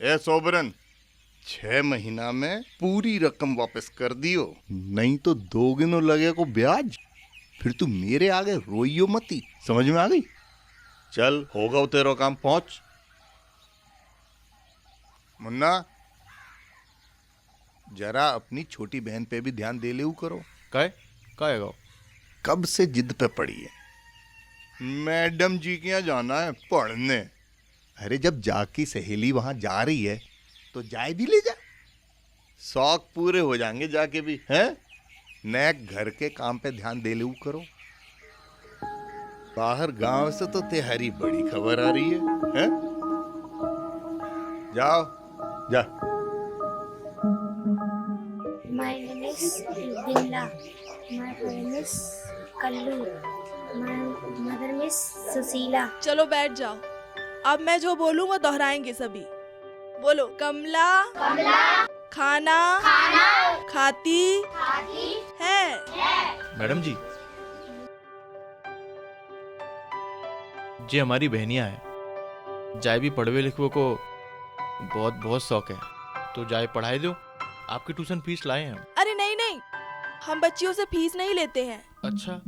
ए सोबरन, 6 महीना में पूरी रकम वापस कर दियो, नहीं तो दोगुनो लगे को ब्याज। फिर तू मेरे आगे रोइयो मती, समझ में आ गई? चल होगा तेरा काम, पहुंच। मुन्ना, जरा अपनी छोटी बहन पे भी ध्यान दे ले करो। काय गो? कब से जिद पे पड़ी है। मैडम जी के यहाँ जाना है पढ़ने। अरे जब जाकी सहेली वहां जा रही है तो जाए भी ले जा, शौक पूरे हो जाएंगे जाके भी, हैं? नए घर के काम पे ध्यान दे ले करो। बाहर गांव से तो तेहारी बड़ी खबर आ रही है, हैं? जाओ जा। My name is Bimla. My name is Kallu. My mother is Susila. चलो बैठ जाओ। अब मैं जो बोलूँगा दोहराएंगे सभी। बोलो, कमला खाना खाती है। मैडम जी, जे हमारी बहनियां हैं, जाए भी पढ़वे लिखवे को बहुत बहुत शौक है, तो जाए पढ़ाई दो। आपकी ट्यूशन फीस लाए हैं हम। अरे नहीं, हम बच्चियों से फीस नहीं लेते हैं। अच्छा,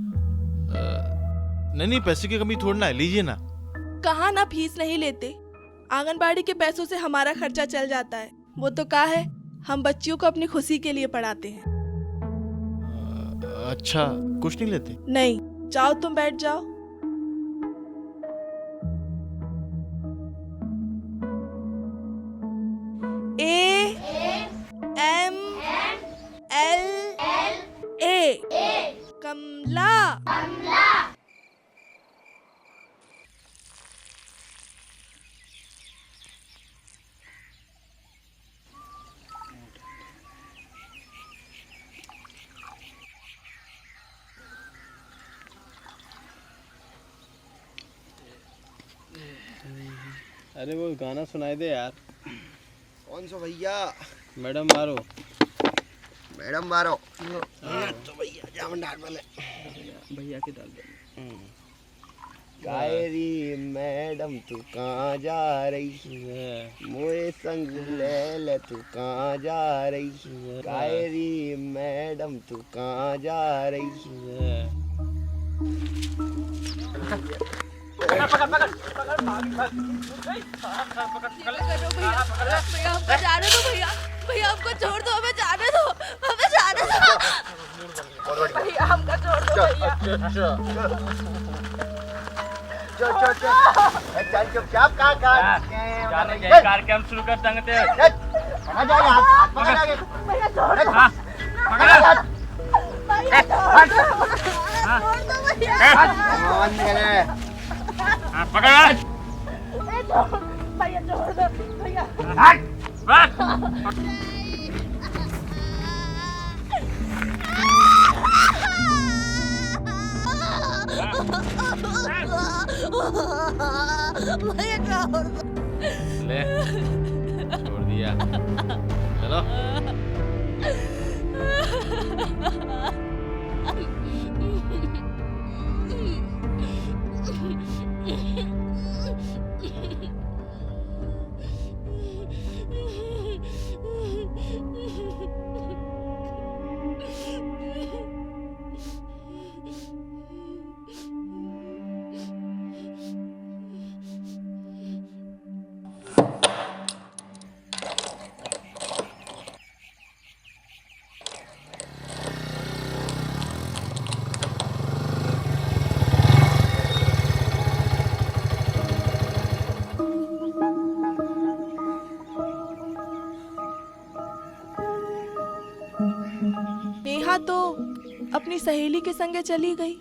नहीं पैसे की कमी थोड़ी ना है, लीजिए ना। कहाँ ना फीस नहीं लेते, आंगनबाड़ी के पैसों से हमारा खर्चा चल जाता है। वो तो क्या है, हम बच्चियों को अपनी खुशी के लिए पढ़ाते हैं। अच्छा, कुछ नहीं लेते? नहीं, जाओ तुम बैठ जाओ। A कमला। अरे वो गाना सुनाई दे यार। कौन सा भैया? मैडम मारो। मैडम मारो। तो भैया जामन डाल वाले भैया की डाल दे। कायरी मैडम तू कहाँ जा रही है, मोरे संग ले ले तू कहाँ जा रही है, कायरी मैडम तू कहाँ जा रही है। भैया हमको छोड़ दो, हमें जाने दो, हमें जाने दो। भैया हमको छोड़ दो भैया। चल चुपचाप कार्यक्रम शुरू कर देंगे। हाथ पकड़ आगे। भैया छोड़ दो। भैया छोड़ दो भैया। ले, छोड़ दिया। चलो। नेहा तो अपनी सहेली के संगे चली गई।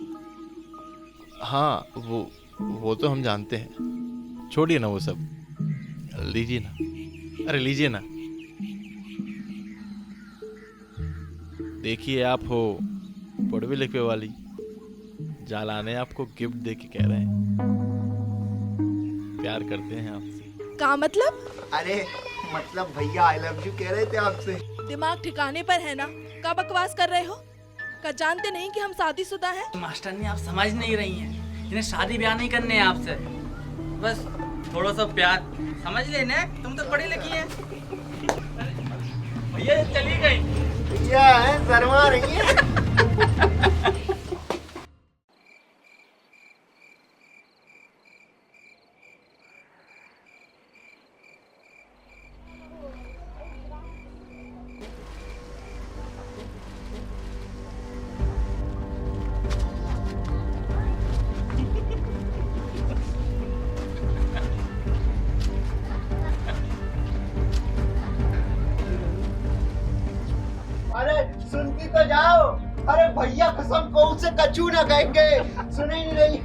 हाँ, वो तो हम जानते हैं, छोड़िए ना वो सब, लीजिए ना, अरे लीजिए ना। देखिए आप हो पढ़वे लिखवे वाली, जालाने आपको गिफ्ट दे के कह रहे हैं प्यार करते हैं आपसे। का मतलब? अरे मतलब भैया आई लव यू कह रहे थे आपसे। दिमाग ठिकाने पर है ना? का बकवास कर रहे हो? का जानते नहीं कि हम शादीशुदा हैं? मास्टरनी आप समझ नहीं रही हैं, इन्हें शादी ब्याह नहीं करने हैं आपसे, बस थोड़ा सा प्यार समझ लेना। तुम तो पढ़ी लिखी हैं। भैया चली गई। भैया है शर्मा रही है। अरे सुनती तो जाओ। अरे भैया कसम को उसे कचू ना कहेंगे, सुने ही नहीं रही।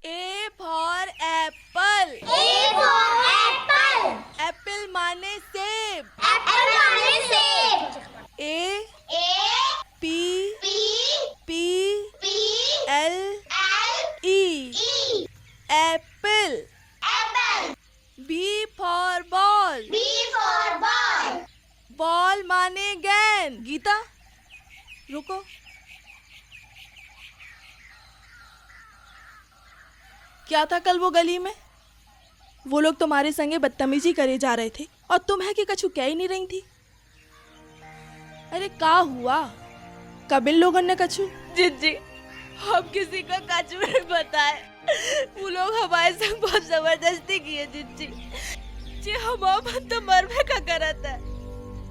A for apple. A for apple. Apple माने सेब। Apple माने सेब। A A P P P P L L E E apple. apple. B for ball. B for ball. Ball माने गेंद। गीता रुको, क्या था कल वो गली में? वो लोग तुम्हारे संगे बदतमीजी करे जा रहे थे और तुम है कि कछु कह ही नहीं रही थी। अरे का हुआ? कब इन लोगों ने कछु? जी हम किसी को कछु नहीं बताए, वो लोग हमारे संग बहुत जबरदस्ती किए। जी हमारा मन तो मरने का करत है,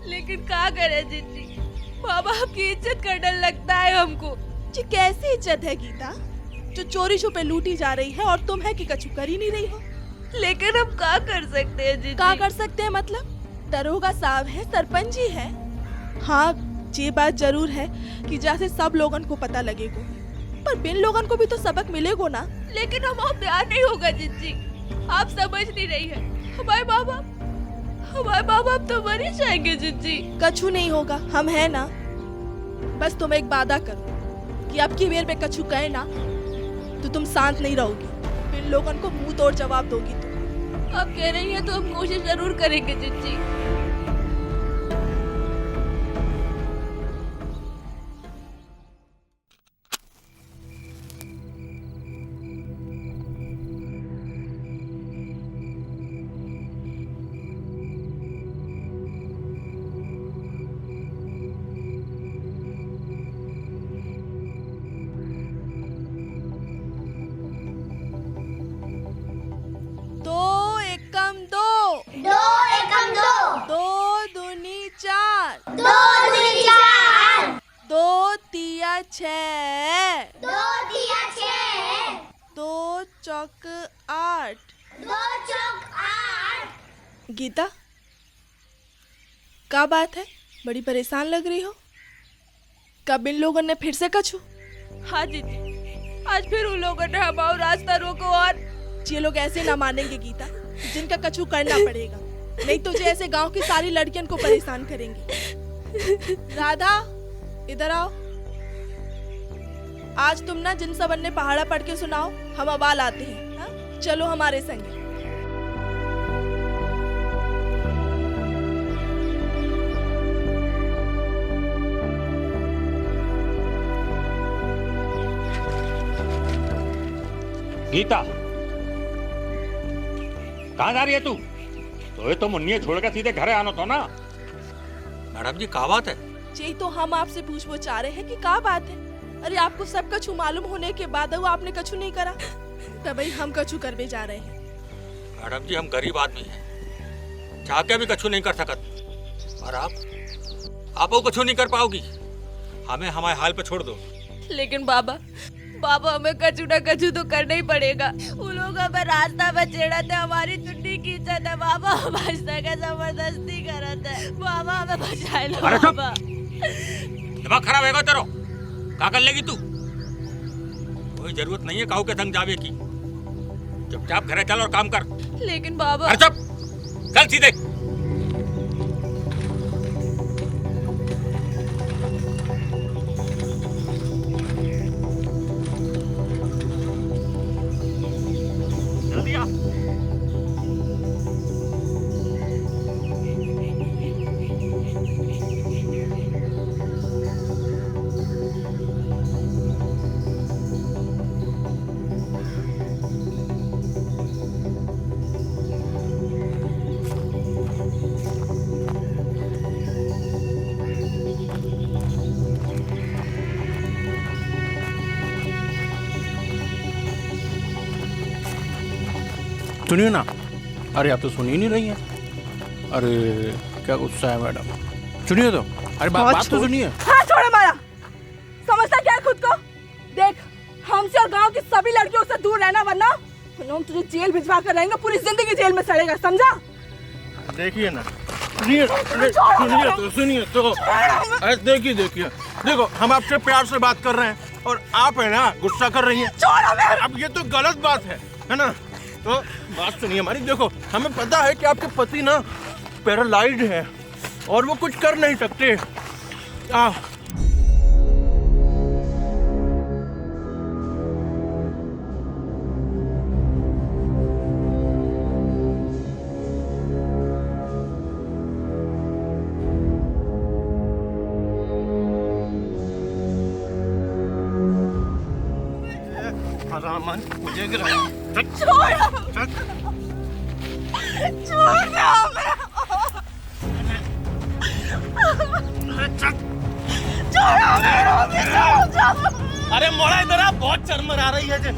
लेकिन का करे जी, माँ बाप की इज्जत करने लगता है हमको। जी कैसी इज्जत है गीता, जो चोरी छुपे लूटी जा रही है और तुम है कि कछु कर ही नहीं रही हो। लेकिन हम का कर सकते हैं जी? का कर सकते हैं मतलब? दरोगा साहब है, सरपंच जी है। हाँ ये बात जरूर है कि जैसे सब लोगन को पता लगेगा, पर बिन लोगन को भी तो सबक मिलेगा ना। लेकिन हमारा प्यार नहीं होगा जी, आप समझ नहीं रही है। हमारे माँ बाप तो मर ही जाएंगे जी। कछु नहीं होगा, हम है ना। बस तुम एक वादा करो कि अब की बेर में कछु कहे ना तो तुम शांत नहीं रहोगी, फिर लोगन को मुंह तोड़ जवाब दोगी। तुम अब कह रही है तो हम कोशिश जरूर करेंगे जी। दो एकम दो, दो एकम दो, दो दूनी चार, दो दूनी चार, दो तिया छः, दो तिया छः, दो चौक आठ। दो चौक आठ। गीता क्या बात है, बड़ी परेशान लग रही हो? कब इन लोगों ने फिर से कछु? हाँ जी, आज फिर उन लोगों ने हमारा रास्ता रोको और ये लोग ऐसे ना मानेंगे गीता, जिनका कछु करना पड़ेगा, नहीं तो ये ऐसे गांव की सारी लड़कियों को परेशान करेंगे। राधा इधर आओ, आज तुम ना जिन सबन ने पहाड़ा पढ़ के सुनाओ, हम अबाल आते हैं। हाँ? चलो हमारे संगे। गीता कहाँ जा रही है तू? तो ये तो मुन्नी छोड़कर सीधे घरे आना तो ना। मैडम जी क्या बात है? यही तो हम आपसे पूछना चाह रहे हैं कि क्या बात है। अरे आपको सब कछु मालूम होने के बाद वो आपने कछु नहीं करा, तो भाई हम कछु करवे जा रहे हैं। मैडम जी हम गरीब आदमी हैं, चाह के भी कछु नहीं कर सकत, और आप वो कछु नहीं कर पाओगी। हमें हमारे हाल पे छोड़ दो। लेकिन बाबा हमें कछु ना कछु तो करना ही पड़ेगा। वो लोग को मैं रास्ता में छेड़ा थे, हमारी चुन्नी खींचा था बाबा, बचने का जबरदस्ती करा था बाबा, हमें बचा लो अरे चुप! बाबा। दिमाग खराब है तेरो, क्या कर लेगी तू? कोई जरूरत नहीं है काऊ के संग जावे की, चुपचाप घरे चल और काम कर। लेकिन बाबा। अरे चुप, चल सीधे। जल्दी आ। सुनिए ना। अरे आप तो सुन ही नहीं रही हैं। अरे क्या गुस्सा है मैडम, सुनिए तो। अरे बात तो सुनिए। हाँ छोड़ हमारा, समझता क्या है खुद को? देख, हमसे और गांव की सभी लड़कियों से दूर रहना, वरना हम तुझे जेल भिजवा कर रहेंगे, पूरी जिंदगी जेल में सड़ेगा, समझा? देखिए ना, सुनिए तो अरे देखिए देखो, हम आपसे प्यार से बात कर रहे हैं और आप है ना गुस्सा कर रही हैं। अब ये तो गलत बात है ना? तो बात सुनिए हमारी। देखो, हमें पता है कि आपके पति ना पैरालाइज्ड है और वो कुछ कर नहीं सकते। मुझे अरे मोड़ा इधर आ, बहुत चरमर आ रही है।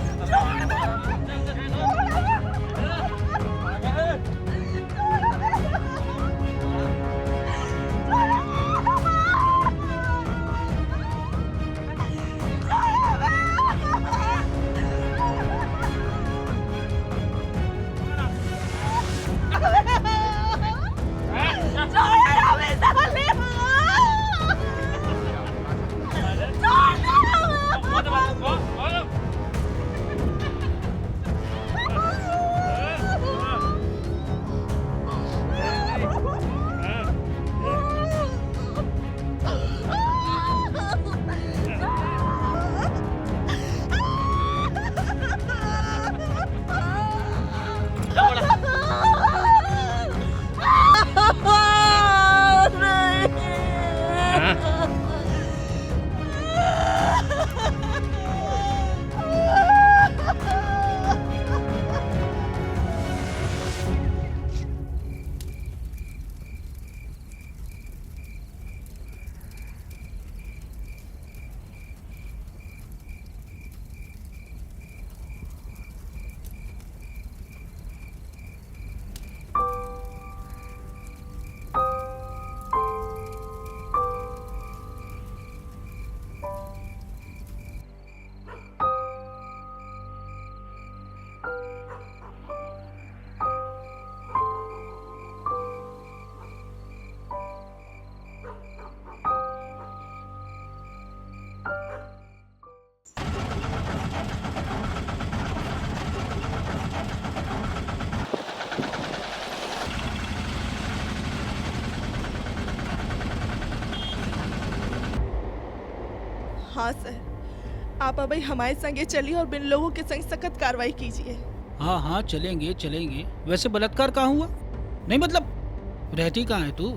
हाँ सर, आप अभी हमारे संगे चलिए और बिन लोगों के संग सख्त कार्रवाई कीजिए। हाँ हाँ चलेंगे चलेंगे। वैसे बलात्कार कहाँ हुआ? नहीं मतलब रहती कहाँ है तू?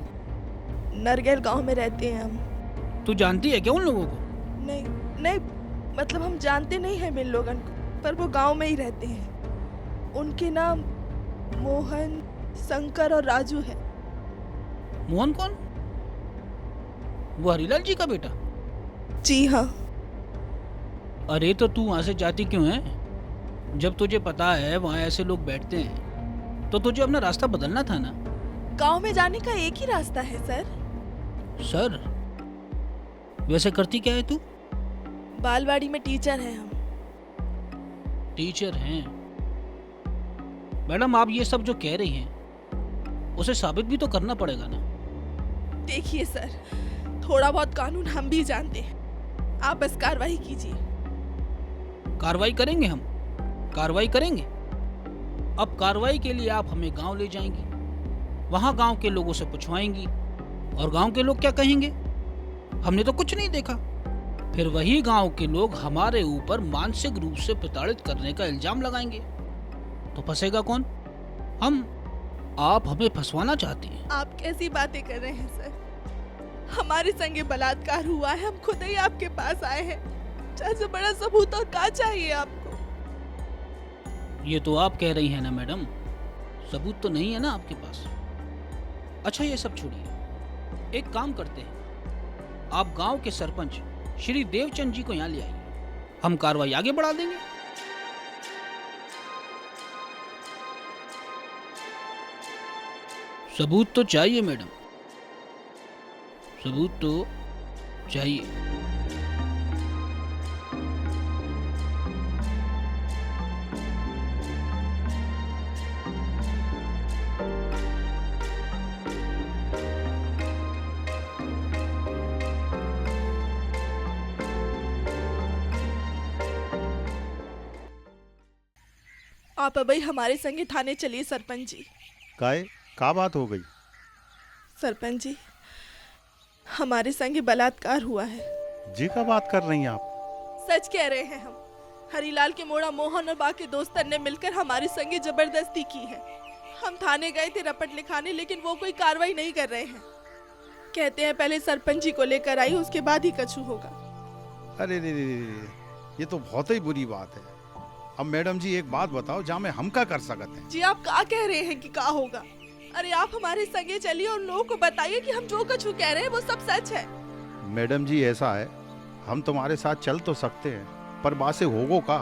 नरगेल गांव में रहते हैं हम। तू जानती है क्या उन लोगों को? नहीं नहीं, मतलब हम जानते नहीं हैं बिन लोगन को, पर वो गांव में ही रहते हैं। उनके नाम मोहन, शंकर और राजू है। मोहन कौन? वो हरीलाल जी का बेटा? जी हाँ। अरे तो तू वहां से जाती क्यों है? जब तुझे पता है वहां ऐसे लोग बैठते हैं तो तुझे अपना रास्ता बदलना था ना। गांव में जाने का एक ही रास्ता है सर। सर, वैसे करती क्या है तू? बालवाड़ी में टीचर हैं हम। टीचर हैं? मैडम आप ये सब जो कह रही हैं उसे साबित भी तो करना पड़ेगा ना। देखिए सर, थोड़ा बहुत कानून हम भी जानते हैं, आप बस कार्रवाई कीजिए। कार्रवाई करेंगे हम, कार्रवाई करेंगे। अब कार्रवाई के लिए आप हमें गांव ले जाएंगी, वहां गांव के लोगों से पूछवाएंगी, और गांव के लोग क्या कहेंगे? हमने तो कुछ नहीं देखा। फिर वही गांव के लोग हमारे ऊपर मानसिक रूप से प्रताड़ित करने का इल्जाम लगाएंगे, तो फंसेगा कौन? हम। आप हमें फंसवाना चाहती हैं। आप कैसी बातें कर रहे हैं सर? हमारे संगे बलात्कार हुआ है, हम खुद ही आपके पास आए हैं। चाहे बड़ा सबूत और क्या चाहिए आपको? ये तो आप कह रही हैं ना मैडम, सबूत तो नहीं है ना आपके पास। अच्छा ये सब छोड़िए, एक काम करते हैं, आप गांव के सरपंच श्री देवचंद जी को यहाँ ले आइए, हम कार्रवाई आगे बढ़ा देंगे। सबूत तो चाहिए मैडम, सबूत तो चाहिए। आप अभी हमारे संगे थाने चलिए सरपंच जी। का बात हो गई? सरपंच जी, हमारे संगे बलात्कार हुआ है। जी का बात कर रही हैं आप? सच कह रहे हैं हम। हरीलाल के मोड़ा मोहन और बाकी दोस्तन ने मिलकर हमारे संगे जबरदस्ती की है। हम थाने गए थे रपट लिखाने, लेकिन वो कोई कार्रवाई नहीं कर रहे हैं। कहते हैं पहले सरपंच जी को लेकर आई, उसके बाद ही कछु होगा। अरे रे रे रे, ये तो बहुत ही बुरी बात है। अब मैडम जी एक बात बताओ, जा में हम क्या कर सकते हैं? जी आप क्या कह रहे हैं कि क्या होगा? अरे आप हमारे संगे चलिए और लोगों को बताइए कि हम जो कछु कह रहे हैं वो सब सच है। मैडम जी ऐसा है, हम तुम्हारे साथ चल तो सकते हैं, पर बात से होगो का?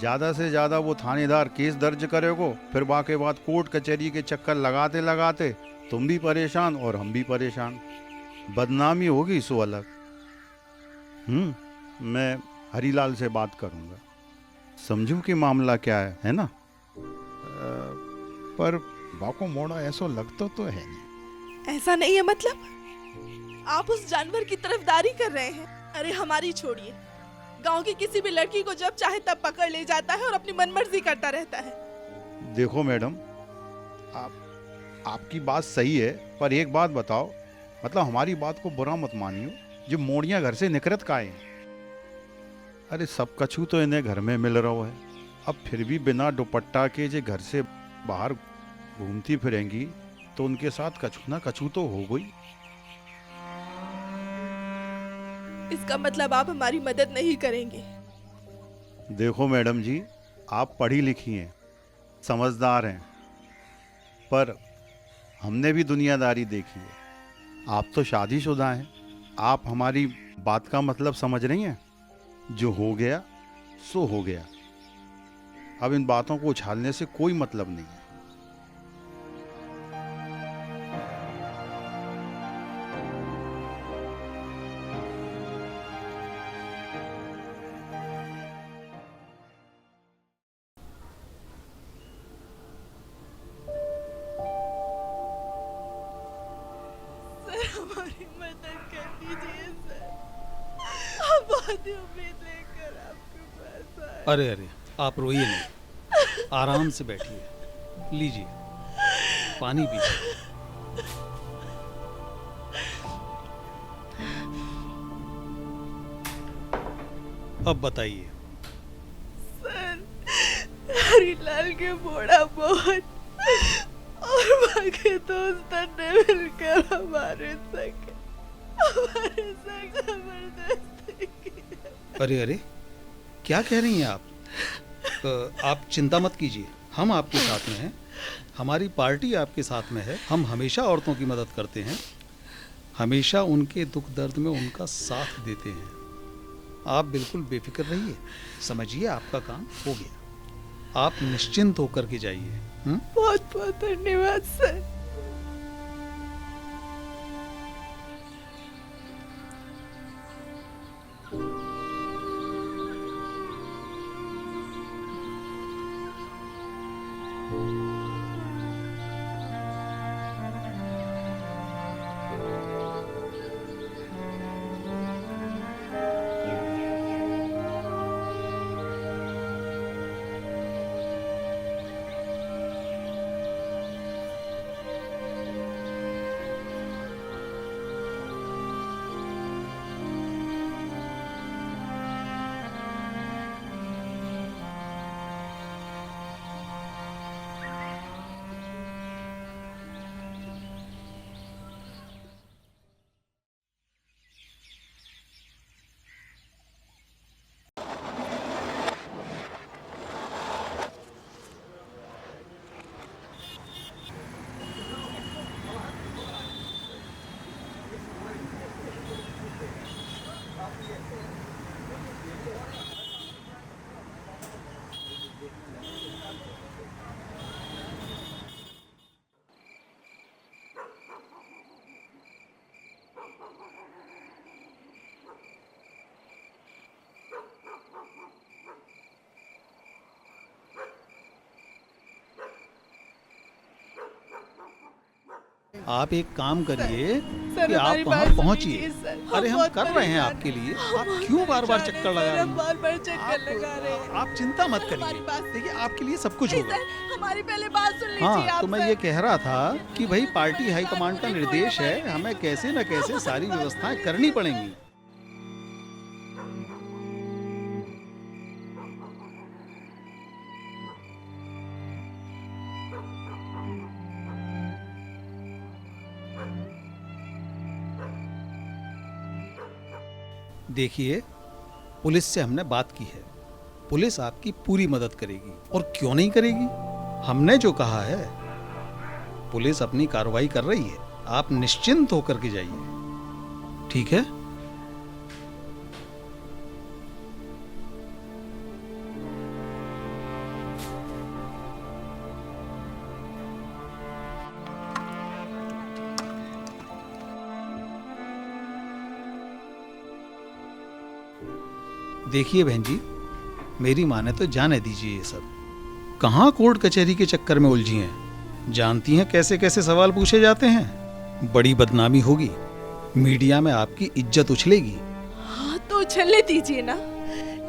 ज्यादा से ज्यादा वो थानेदार केस दर्ज करेगो, फिर बाकी बाद कोर्ट कचहरी के चक्कर लगाते लगाते तुम भी परेशान और हम भी परेशान, बदनामी होगी सो अलग। मैं हरीलाल से बात करूंगा, समझूं कि मामला क्या है ना? पर बाको मोड़ा ऐसा लगता तो है नहीं। ऐसा नहीं है मतलब? आप उस जानवर की तरफदारी कर रहे हैं? अरे हमारी छोड़िए, गांव की किसी भी लड़की को जब चाहे तब पकड़ ले जाता है और अपनी मनमर्जी करता रहता है। देखो मैडम, आपकी बात सही है, पर एक बात बताओ, मतलब हमारी बात को बुरा मत मानियो, जो मोड़ियां घर से निकरत का है। अरे सब कछु तो इन्हें घर में मिल रहा है, अब फिर भी बिना दुपट्टा के जो घर से बाहर घूमती फिरेंगी तो उनके साथ कछु ना कछु तो हो गई। इसका मतलब आप हमारी मदद नहीं करेंगे? देखो मैडम जी, आप पढ़ी लिखी हैं, समझदार हैं, पर हमने भी दुनियादारी देखी है। आप तो शादीशुदा हैं, आप हमारी बात का मतलब समझ रही हैं? जो हो गया सो हो गया, अब इन बातों को उछालने से कोई मतलब नहीं है। हमारी मदद कर दीजिए सर, हम बहुत ही उम्मीद लेकर आपके पास आए। अरे अरे, आप रोइए नहीं, आराम से बैठिए, लीजिए पानी पीजिए। अब बताइए। सर, हरीलाल के मोड़ा बहुत और बाकी दोस्तों ने मिलकर हमारे संग जबरदस्ती की। अरे अरे, क्या कह रही हैं आप? आप चिंता मत कीजिए, हम आपके साथ में हैं, हमारी पार्टी आपके साथ में है। हम हमेशा औरतों की मदद करते हैं, हमेशा उनके दुख दर्द में उनका साथ देते हैं। आप बिल्कुल बेफिक्र रहिए, समझिए आपका काम हो गया, आप निश्चिंत होकर के जाइए। बहुत बहुत धन्यवाद सर। आप एक काम करिए सर, कि आप हमारी वहाँ बात पहुँचिए। सुनिए, सर। हम अरे हम बहुत कर रहे हैं परेशान आपके लिए, हैं। आप क्यों बार बार चक्कर लगा रहे हम हैं? बार बार चक्कर लगा रहे हैं। आप चिंता मत हमारी करिए, बात- देखिए आपके लिए सब कुछ नहीं, होगा। सर, हमारी पहले बात सुन लीजिए हाँ, आप तो मैं सर। ये कह रहा था कि भाई पार्टी हाईकमांड का निर्देश है, हमें कैसे न कैसे सारी व्यवस्थाएं करनी पड़ेंगी। देखिए, पुलिस से हमने बात की है, पुलिस आपकी पूरी मदद करेगी। और क्यों नहीं करेगी? हमने जो कहा है, पुलिस अपनी कार्रवाई कर रही है, आप निश्चिंत होकर के जाइए, ठीक है? देखिए बहन जी, मेरी माने तो जाने दीजिए ये सब। कहाँ कोर्ट कचहरी के चक्कर में उलझी हैं? जानती हैं कैसे कैसे सवाल पूछे जाते हैं? बड़ी बदनामी होगी, मीडिया में आपकी इज्जत उछलेगी। हाँ तो उछलने दीजिए ना,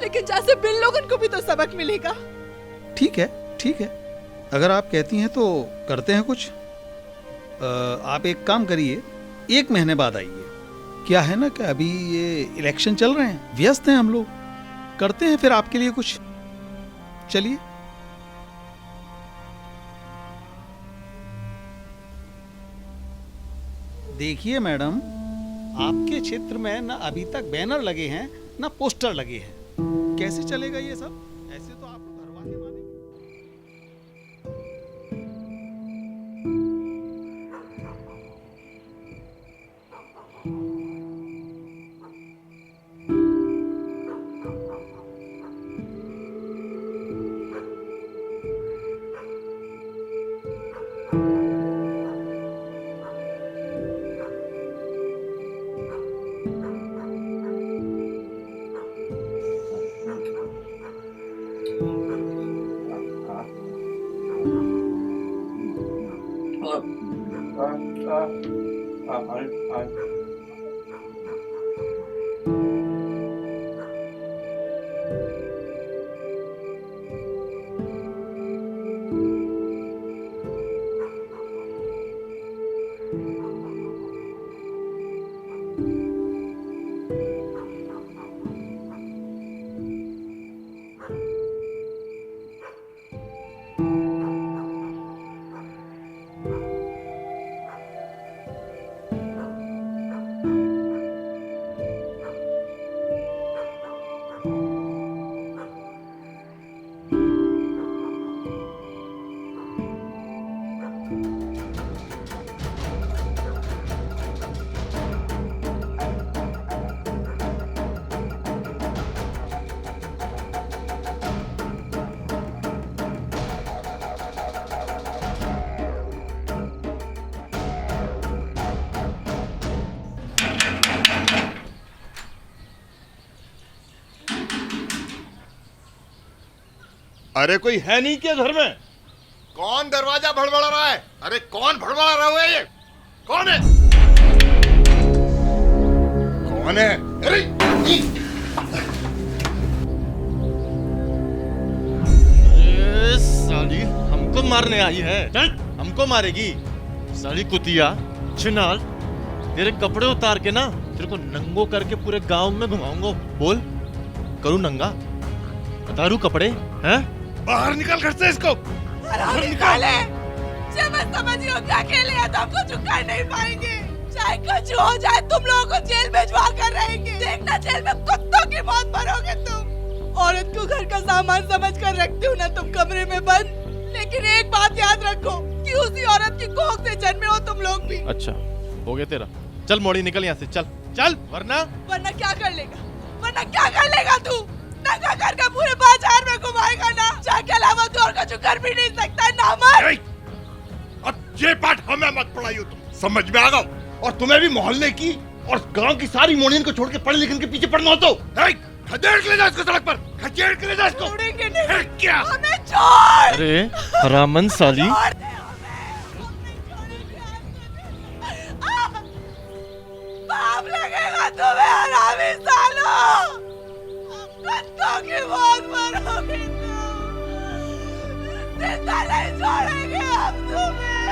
लेकिन जैसे बिन लोगन को भी तो सबक मिलेगा। ठीक है, ठीक है, अगर आप कहती हैं तो करते हैं कुछ। आप एक काम करिए, 1 महीने बाद आइए। क्या है ना कि अभी ये इलेक्शन चल रहे हैं, व्यस्त हैं हम लोग, करते हैं फिर आपके लिए कुछ। चलिए। देखिए मैडम, आपके क्षेत्र में ना अभी तक बैनर लगे हैं ना पोस्टर लगे हैं, कैसे चलेगा ये सब? ऐसे तो आपको घर वाले मानेंगे। अरे कोई है नहीं क्या घर में? कौन दरवाजा भड़बड़ा रहा है? अरे कौन भड़बड़ा रहा है? ये कौन है? कौन है? अरे साली हमको मारने आई है, हमको मारेगी साली कुतिया छिनाल। तेरे कपड़े उतार के ना तेरे को नंगो करके पूरे गांव में घुमाऊंगा। बोल, करूं नंगा? उतारू कपड़े हैं? बाहर निकल घर से इसको। निकाले। जब मैं समझ रही हूँ कि अकेले हैं तो हम कुछ कर नहीं पाएंगे। चाहे कुछ हो जाए, तुम लोगों को जेल भिजवा कर रहेंगे। देखना, जेल में कुत्तों की मौत मरोगे तुम। औरत को घर का सामान समझ कर रखते हो ना तुम कमरे में बंद। लेकिन एक बात याद रखो कि उसी औरत की कोख से जन्मे हो तुम लोग भी। अच्छा, हो गया तेरा। चल मोड़ी, निकल यहाँ से, चल चल, वरना क्या कर लेगा? वरना क्या कर लेगा तू? नंगा करके पूरे बाजार में घुमाएगा ना? जाके अलावा तो और कुछ कर भी नहीं सकता ना मर। अब ये पाठ हमें मत पढ़ाइयो, तुम समझ में आ गया? और तुम्हें भी मोहल्ले की और गांव की सारी मोनियन को छोड़ के पढ़े लिखने के पीछे पड़ना हो तो खदेड़ के ले जा इसको सड़क पर, खदेड़ के ले जा इसको। छोड़ेंगे नहीं। क्या? हमें छोड़। अरे हरामन साली, तुम्हें हरामी सालो, कुत्तों की मौत मरोगे तुम, जिंदा नहीं छोड़ेंगे हम तुम्हें।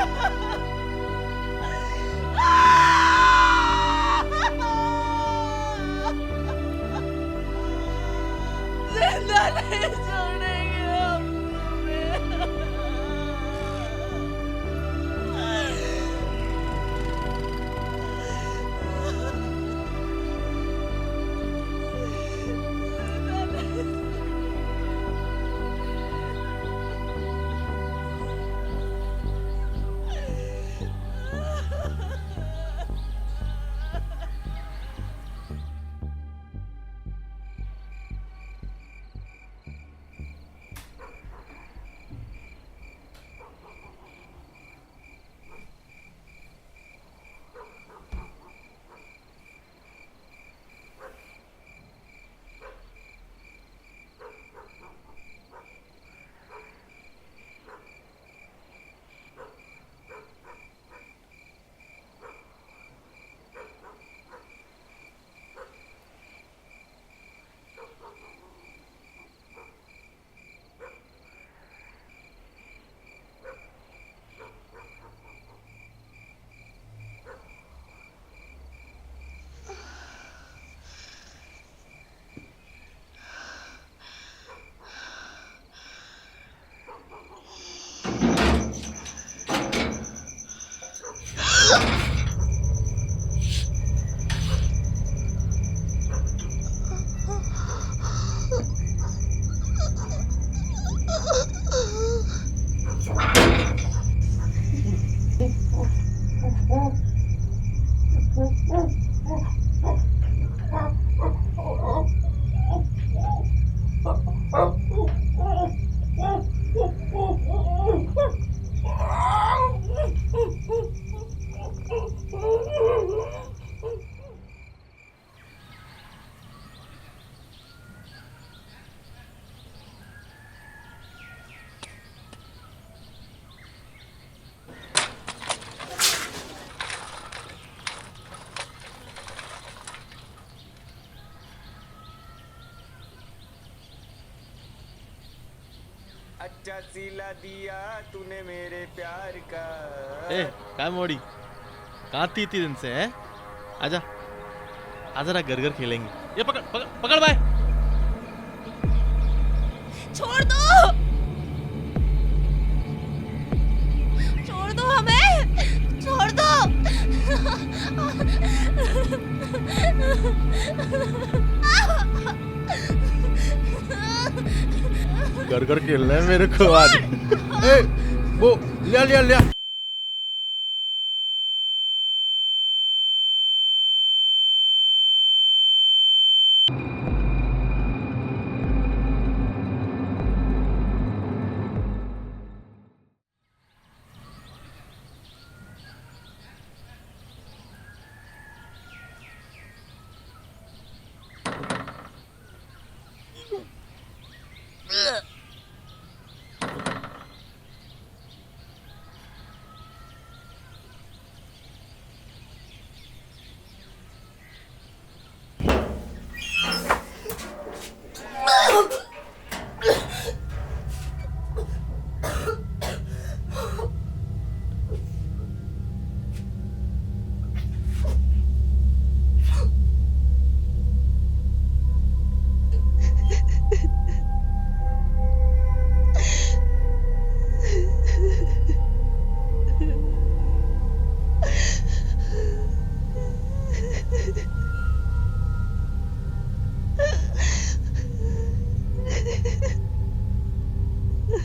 जिंदा नहीं छोड़ेंगे हम तुम्हें। अच्छा सिला दिया तूने मेरे प्यार का। ए काय मोड़ी, कहाँ थी इतने दिन से है? आजा, आ जरा घर घर खेलेंगे। ये पकड़ पकड़ पकड़ भाई। छोड़ दो, छोड़ दो हमें, छोड़ दो। घर घर खेलना है मेरे को आज। ए, वो लिया लिया लिया।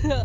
Ha